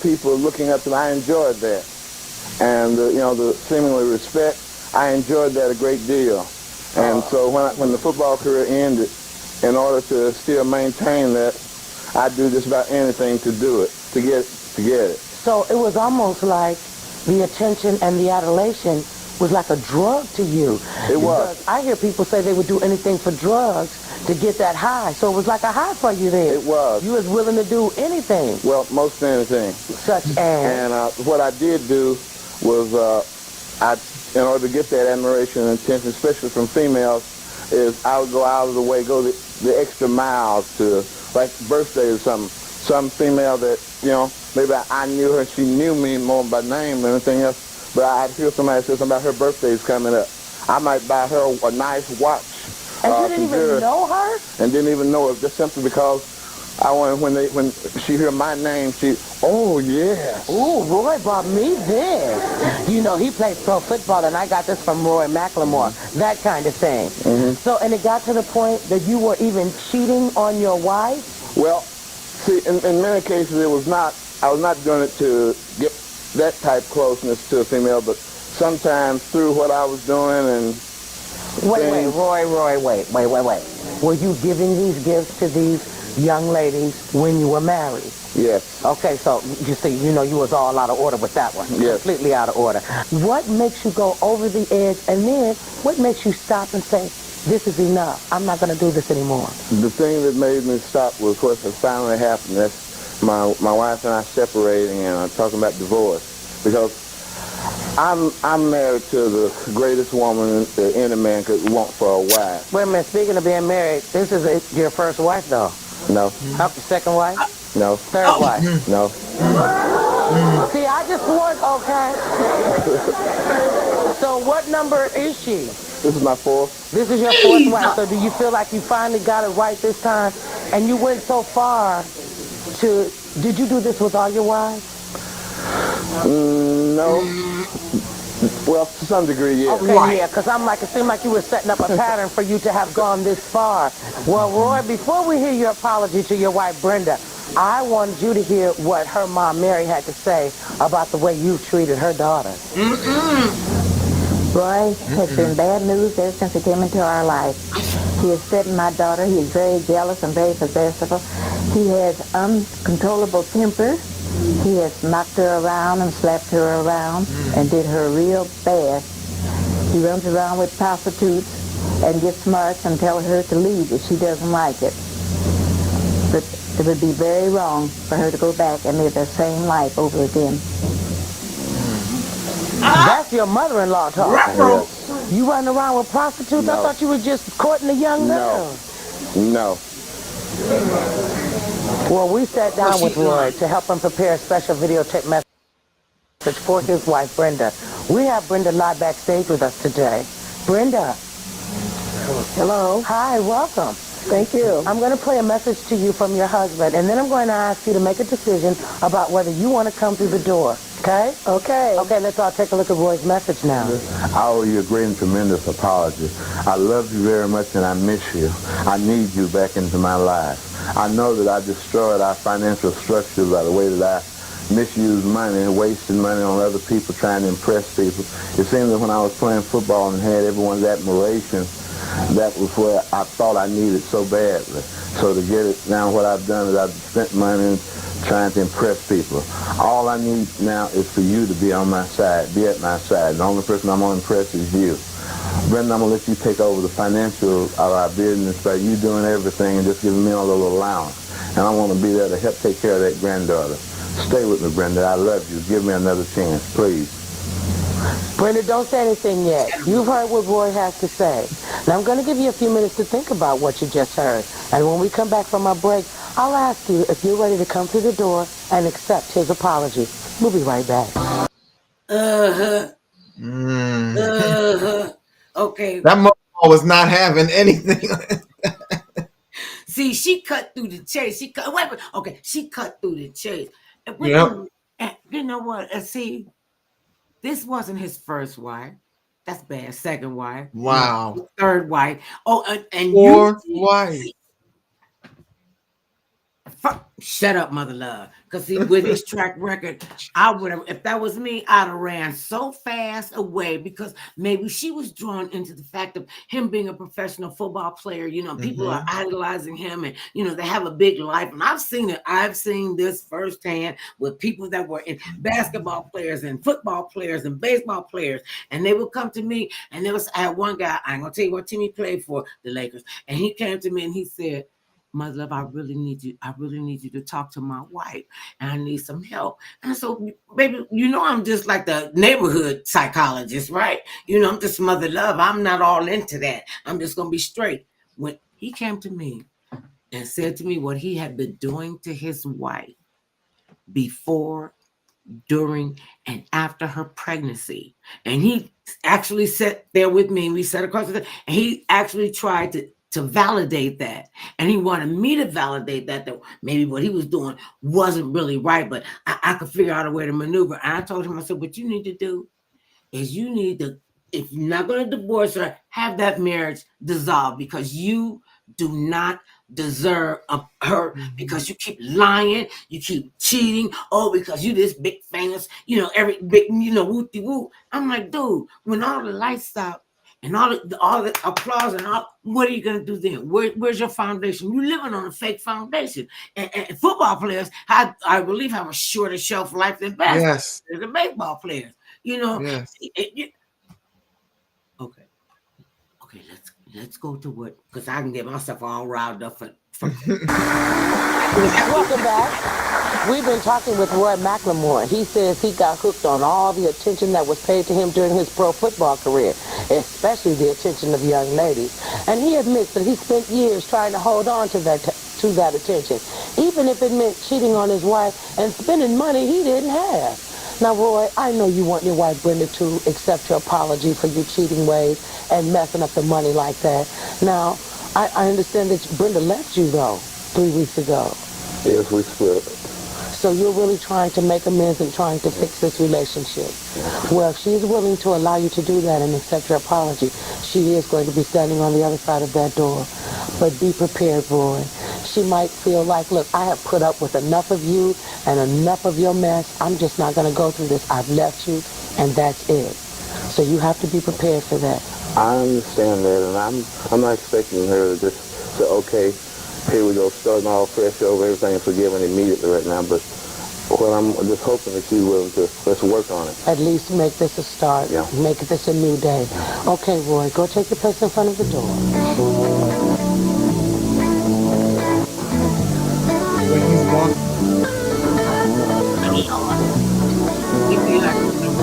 people looking up to me. I enjoyed that. And, the seemingly respect, I enjoyed that a great deal. And so when the football career ended, in order to still maintain that, I'd do just about anything to do it, to get it. So it was almost like the attention and the adulation was like a drug to you. It was. Because I hear people say they would do anything for drugs to get that high. So it was like a high for you then. It was. You was willing to do anything. Well, most anything. Such as? And what I did do was, in order to get that admiration and attention, especially from females, is I would go out of the way, go the extra miles to, like, birthday or something. Some female that, maybe I knew her, she knew me more by name than anything else, but I'd hear somebody say something about her birthday's coming up. I might buy her a nice watch. And you didn't even know her? And didn't even know her, just simply because I want when she hear my name, oh yeah. Ooh, Roy bought me this. You know, he plays pro football, and I got this from Roy McLemore. That kind of thing. So, and it got to the point that you were even cheating on your wife? Well, see, in many cases, I was not doing it to get that type closeness to a female, but sometimes through what I was doing and Wait, Roy, wait. Were you giving these gifts to these young ladies when you were married? Yes. Okay, so you see, you know, you was all out of order with that one. Yes. Completely out of order. What makes you go over the edge, and then what makes you stop and say, this is enough, I'm not going to do this anymore? The thing that made me stop was what has finally happened. That's my wife and I separating, and I'm talking about divorce. Because I'm married to the greatest woman that any man could want for a wife. Wait a minute, speaking of being married, this is your first wife, though? No. Second wife? No. Third wife? No. See, I just want, okay. So what number is she? This is my fourth. This is your fourth wife. So do you feel like you finally got it right this time? And you went so far to, did you do this with all your wives? No. Well, to some degree, yeah. Okay, yeah, because it seemed like you were setting up a pattern for you to have gone this far. Well, Roy, before we hear your apology to your wife, Brenda, I wanted you to hear what her mom, Mary, had to say about the way you treated her daughter. Roy has been bad news ever since he came into our life. He has threatened my daughter. He is very jealous and very possessive. He has uncontrollable temper. He has knocked her around and slapped her around and did her real bad. He runs around with prostitutes and gets smart and tells her to leave if she doesn't like it. But it would be very wrong for her to go back and live the same life over again. That's your mother-in-law talking. You running around with prostitutes? No. I thought you were just courting a young girl. No. Well, we sat down with Roy to help him prepare a special videotape message for his wife, Brenda. We have Brenda live backstage with us today. Brenda. Hello. Hi, welcome. Thank you. I'm going to play a message to you from your husband, and then I'm going to ask you to make a decision about whether you want to come through the door. Okay? Okay. Okay, let's all take a look at Roy's message now. I owe you a great and tremendous apology. I love you very much and I miss you. I need you back into my life. I know that I destroyed our financial structure by the way that I misused money and wasted money on other people trying to impress people. It seems that when I was playing football and had everyone's admiration, that was where I thought I needed so badly. So to get it now, what I've done is I've spent money trying to impress people. All I need now is for you to be on my side, be at my side. The only person I'm going to impress is you. Brenda, I'm going to let you take over the financial of our business by you doing everything and just giving me a little allowance. And I want to be there to help take care of that granddaughter. Stay with me, Brenda. I love you. Give me another chance, please. Brenda, don't say anything yet. You've heard what Roy has to say. Now, I'm going to give you a few minutes to think about what you just heard. And when we come back from our break, I'll ask you if you're ready to come through the door and accept his apology. We'll be right back. Okay. That mother was not having anything. See, she cut through the chase. She cut through the chase. And you know what? See, this wasn't his first wife. That's bad. Second wife. Wow. Third wife. Oh, and fourth wife. Shut up, mother love. Because see, with his track record, I would have, if that was me, I'd have ran so fast away because maybe she was drawn into the fact of him being a professional football player. You know, people are idolizing him and, you know, they have a big life. And I've seen it. I've seen this firsthand with people that were in basketball players and football players and baseball players. And they would come to me and I had one guy, I ain't going to tell you what team he played for, the Lakers. And he came to me and he said, Mother love, I really need you to talk to my wife and I need some help. And so, baby, you know, I'm just like the neighborhood psychologist, right? You know, I'm just mother love. I'm not all into that. I'm just going to be straight. When he came to me and said to me what he had been doing to his wife before, during, and after her pregnancy, and he actually sat there with me and we sat across the, and he actually tried to to validate that. And he wanted me to validate that maybe what he was doing wasn't really right, but I could figure out a way to maneuver. And I told him, I said, what you need to do is you need to, if you're not going to divorce her, have that marriage dissolved, because you do not deserve her, because you keep lying, you keep cheating, because you this big famous, every big, whoop-de-whoop. I'm like, dude, when all the lights stop and all the applause and all, what are you going to do then? Where's your foundation? You're living on a fake foundation. And football players, I believe, have a shorter shelf life than basketball. Yes. The baseball players, Yes. Okay, let's go to what, because I can get myself all riled up for Welcome back. We've been talking with Roy McLemore. He says he got hooked on all the attention that was paid to him during his pro football career, especially the attention of young ladies. And he admits that he spent years trying to hold on to that attention, even if it meant cheating on his wife and spending money he didn't have. Now, Roy, I know you want your wife Brenda to accept your apology for your cheating ways and messing up the money like that. Now, I understand that Brenda left you, though, 3 weeks ago. Yes, we split. So you're really trying to make amends and trying to fix this relationship. Well, if she's willing to allow you to do that and accept your apology, she is going to be standing on the other side of that door. But be prepared, Roy. She might feel like, look, I have put up with enough of you and enough of your mess. I'm just not going to go through this. I've left you, and that's it. So you have to be prepared for that. I understand that, and I'm not expecting her to just say, okay, here we go, starting all fresh over, everything is forgiven immediately right now. But what I'm just hoping that she's willing to, let's work on it. At least make this a start. Yeah. Make this a new day. Okay, Roy, go take your place in front of the door.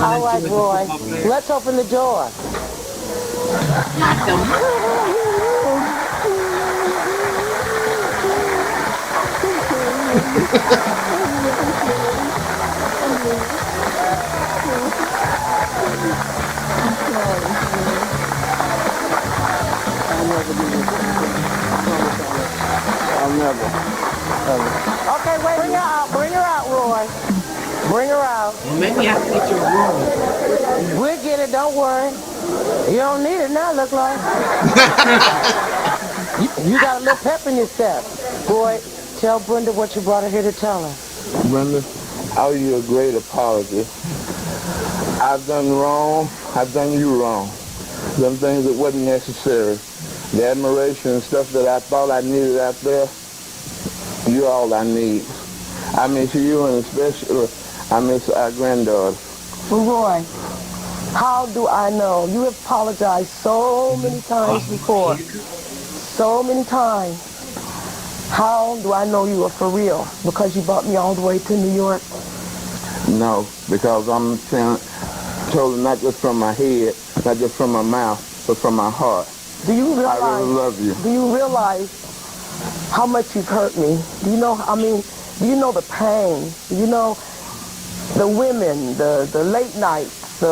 All right, Roy, let's open the door. I'll never. Okay, wait, bring her out, Roy. Bring her out. Well, maybe I have to get your room. We'll get it, don't worry. You don't need it now, look like. you got a little pep in your step. Boy, tell Brenda what you brought her here to tell her. Brenda, I owe you a great apology. I've done wrong. I've done you wrong. Done things that wasn't necessary. The admiration and stuff that I thought I needed out there, you're all I need. I miss you, and especially I miss our granddaughter. Roy, how do I know? You have apologized so many times before. So many times. How do I know you are for real? Because you brought me all the way to New York? No, because I'm told not just from my head, not just from my mouth, but from my heart. Do you realize? I really love you. Do you realize how much you've hurt me? Do you know? Do you know the pain? Do you know the women, the late nights,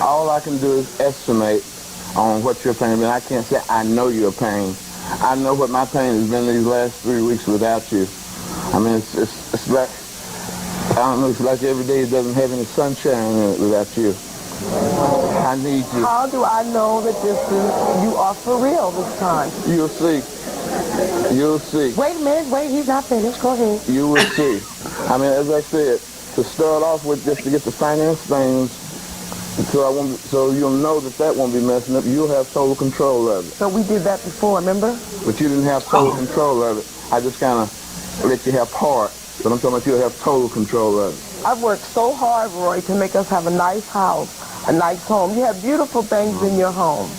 All I can do is estimate on what your pain is. I can't say I know your pain. I know what my pain has been these last 3 weeks without you. It's like, I don't know, it's like every day it doesn't have any sunshine in it without you. I need you. How do I know that you are for real this time? You'll see. You'll see. Wait a minute, he's not finished. Go ahead. You will see. As I said, to start off with, just to get the finance things, so you'll know that won't be messing up. You'll have total control of it. So we did that before, remember? But you didn't have total control of it. I just kind of let you have part. But I'm talking about you'll have total control of it. I've worked so hard, Roy, to make us have a nice house, a nice home. You have beautiful things in your home.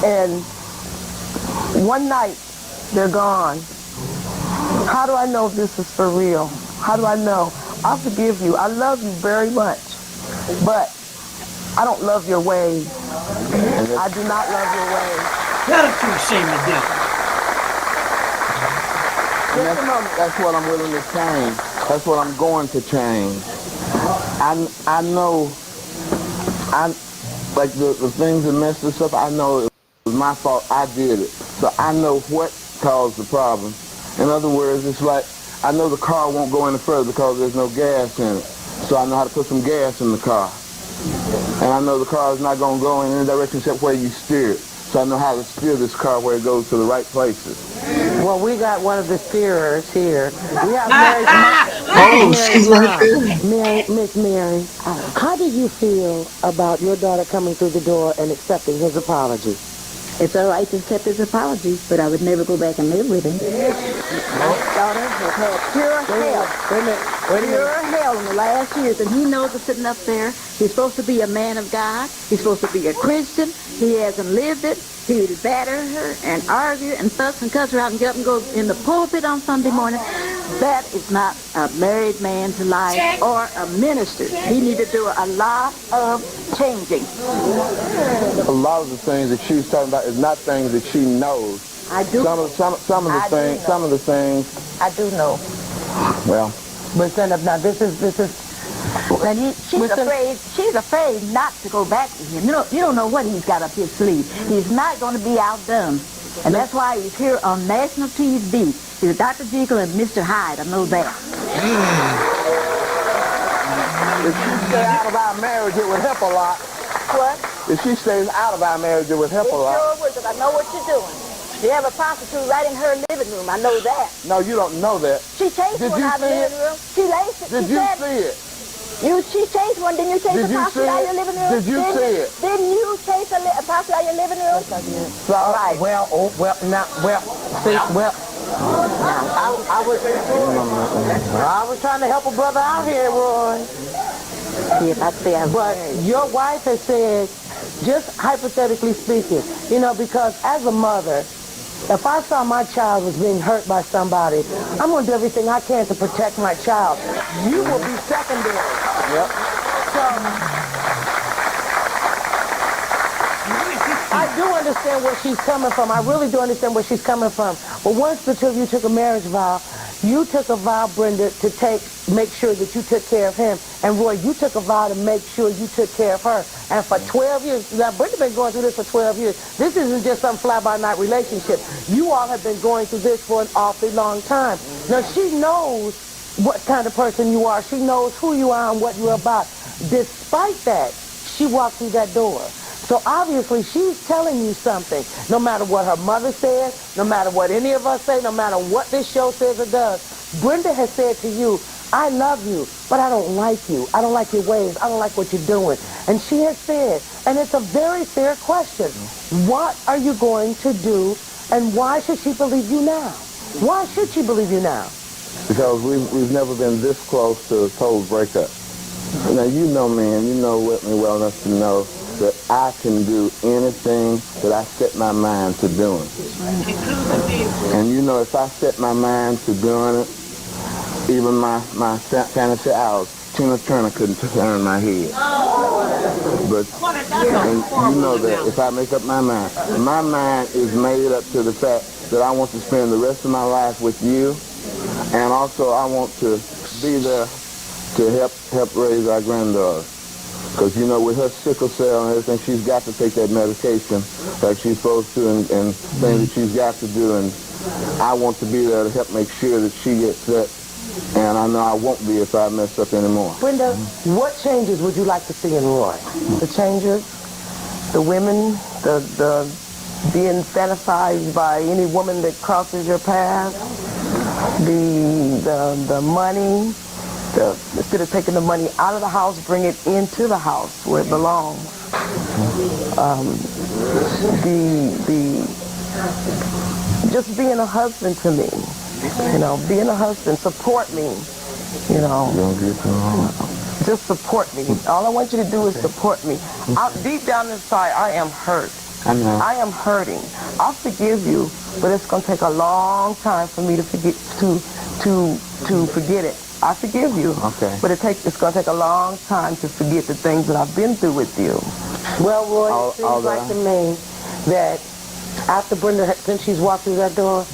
And one night, they're gone. How do I know this is for real? How do I know? I forgive you. I love you very much. But I don't love your ways. I do not love your ways. Tell the truth, shame the devil. That's what I'm willing to change. That's what I'm going to change. I know, like the things that messed us up, I know it was my fault. I did it. So I know what caused the problem. In other words, it's like I know the car won't go any further because there's no gas in it. So I know how to put some gas in the car. And I know the car is not going to go in any direction except where you steer it. So I know how to steer this car where it goes to the right places. Well, we got one of the steerers here. We have Oh, she's right there. Miss Mary, how did you feel about your daughter coming through the door and accepting his apology? It's all right to accept his apology, but I would never go back and live with him. My daughter has had pure hell in the last years, and he knows it sitting up there. He's supposed to be a man of God. He's supposed to be a Christian. He hasn't lived it. He would batter her and argue and fuss and cuss her out and get up and go in the pulpit on Sunday morning. That is not a married man's life or a minister. He needs to do a lot of changing. A lot of the things that she's talking about is not things that she knows. I do. Some of the things. I do know. Well. But now this is. And she's afraid not to go back to him. You don't know what he's got up his sleeve. He's not going to be outdone. And that's why he's here on national TV. He's Dr. Jekyll and Mr. Hyde. I know that. If she stay out of our marriage, it would help a lot. What? If she stays out of our marriage, it would help a lot. It sure would, because I know what you're doing. You have a prostitute right in her living room. I know that. No, you don't know that. She chased one out of the living room. She laced it. Did you see it? She chased one. Didn't you chase a prostitute out of your living room? Did you see it? Didn't you chase a prostitute out of your living room? Yes, I did. So, all right. I was trying to help a brother out here, Roy. But your wife has said, just hypothetically speaking, because as a mother, if I saw my child was being hurt by somebody, I'm going to do everything I can to protect my child. You will be secondary. Yep. So, I do understand where she's coming from. I really do understand where she's coming from. But once the two of you took a marriage vow, you took a vow, Brenda, to make sure that you took care of him. And Roy, you took a vow to make sure you took care of her. And for 12 years, now Brenda's been going through this for 12 years. This isn't just some fly-by-night relationship. You all have been going through this for an awfully long time. Now she knows what kind of person you are. She knows who you are and what you're about. Despite that, she walked through that door. So obviously she's telling you something. No matter what her mother says, no matter what any of us say, no matter what this show says or does, Brenda has said to you, I love you, but I don't like you. I don't like your ways. I don't like what you're doing. And she has said, and it's a very fair question, what are you going to do, and why should she believe you now? Why should she believe you now? Because we've never been this close to a total breakup. Now, you know me, and you know me well enough to know that I can do anything that I set my mind to doing. And you know, if I set my mind to doing it, even my fantasy hours, Tina Turner couldn't turn my head. But and you know that if I make up my mind is made up to the fact that I want to spend the rest of my life with you, and also I want to be there to help raise our granddaughter. Because, you know, with her sickle cell and everything, she's got to take that medication like she's supposed to and things that she's got to do. And I want to be there to help make sure that she gets that. And I know I won't be if I mess up anymore. Brenda, what changes would you like to see in Roy? The changes, the women, the being fantasized by any woman that crosses your path, the money, instead of taking the money out of the house, bring it into the house where it belongs. Just being a husband to me, being a husband, support me, just support me. All I want you to do is support me. Deep down inside, I am hurt. I am hurting. I'll forgive you, but it's going to take a long time for me to forget it. I forgive you, but it's going to take a long time to forget the things that I've been through with you. Well, Roy, it seems like to me that after Brenda, since she's walked through that door,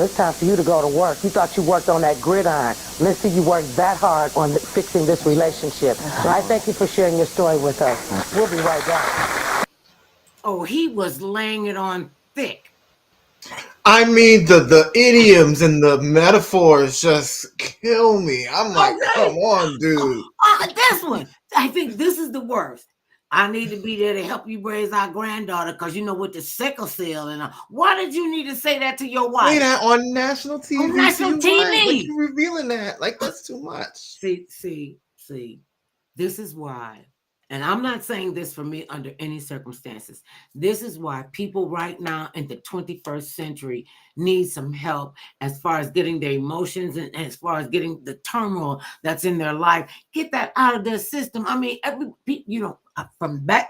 it's time for you to go to work. You thought you worked on that gridiron. Let's see you work that hard on fixing this relationship. So I thank you for sharing your story with us. We'll be right back. Oh, he was laying it on thick. I mean, the idioms and the metaphors just kill me. I'm like, Okay. come on, dude. This one. I think this is the worst. I need to be there to help you raise our granddaughter because you know with the sickle cell and why did you need to say that to your Say wife? that on national TV On national to your wife. Like TV. you're revealing that. Like that's too much. See. This is why, and I'm not saying this for me under any circumstances. This is why people right now in the 21st century need some help as far as getting their emotions and as far as getting the turmoil that's in their life, get that out of their system. I mean, from back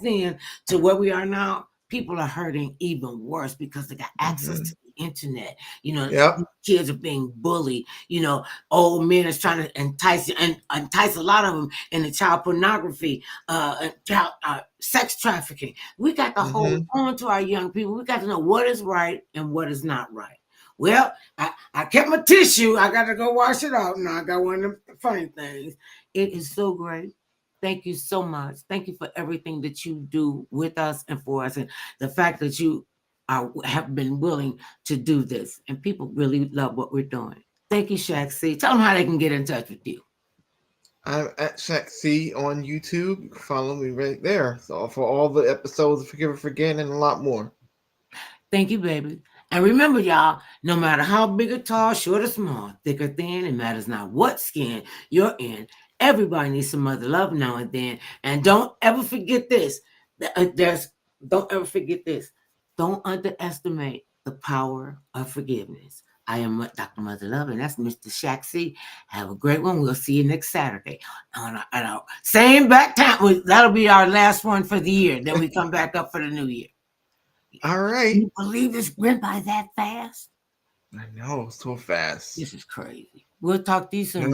then to where we are now, people are hurting even worse because they got access to the internet. Yep. Kids are being bullied. Old men is trying to entice a lot of them into child pornography, child sex trafficking. We got to hold on to our young people. We got to know what is right and what is not right. Well, I kept my tissue. I got to go wash it out. Now I got one of the funny things. It is so great. Thank you so much. Thank you for everything that you do with us and for us, and the fact that you have been willing to do this. And people really love what we're doing. Thank you, Shaq C. Tell them how they can get in touch with you. I'm at Shaq C on YouTube. You can follow me right there. So for all the episodes of Forgive and Forget and a lot more. Thank you, baby. And remember, y'all, no matter how big or tall, short or small, thick or thin, it matters not what skin you're in. Everybody needs some mother love now and then. And don't ever forget this. Don't ever forget this. Don't underestimate the power of forgiveness. I am Dr. Mother Love, and that's Mr. Shaq C. Have a great one. We'll see you next Saturday. On our same back time. That'll be our last one for the year. Then we come back up for the new year. All right. Can you believe this went by that fast? I know, so fast. This is crazy. We'll talk to you soon.